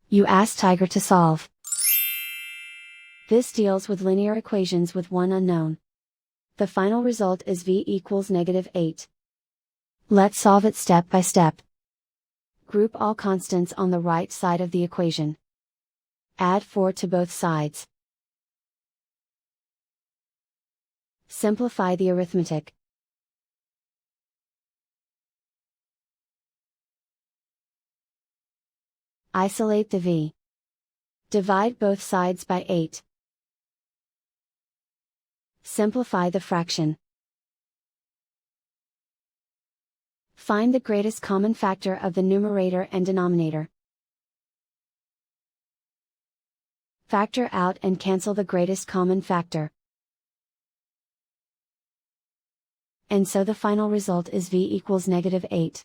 You ask Tiger to solve. This deals with linear equations with one unknown. The final result is v equals -8. Let's solve it step by step. Group all constants on the right side of the equation. Add 4 to both sides. Simplify the arithmetic. Isolate the v. Divide both sides by 8. Simplify the fraction. Find the greatest common factor of the numerator and denominator. Factor out and cancel the greatest common factor. And so the final result is v equals -8.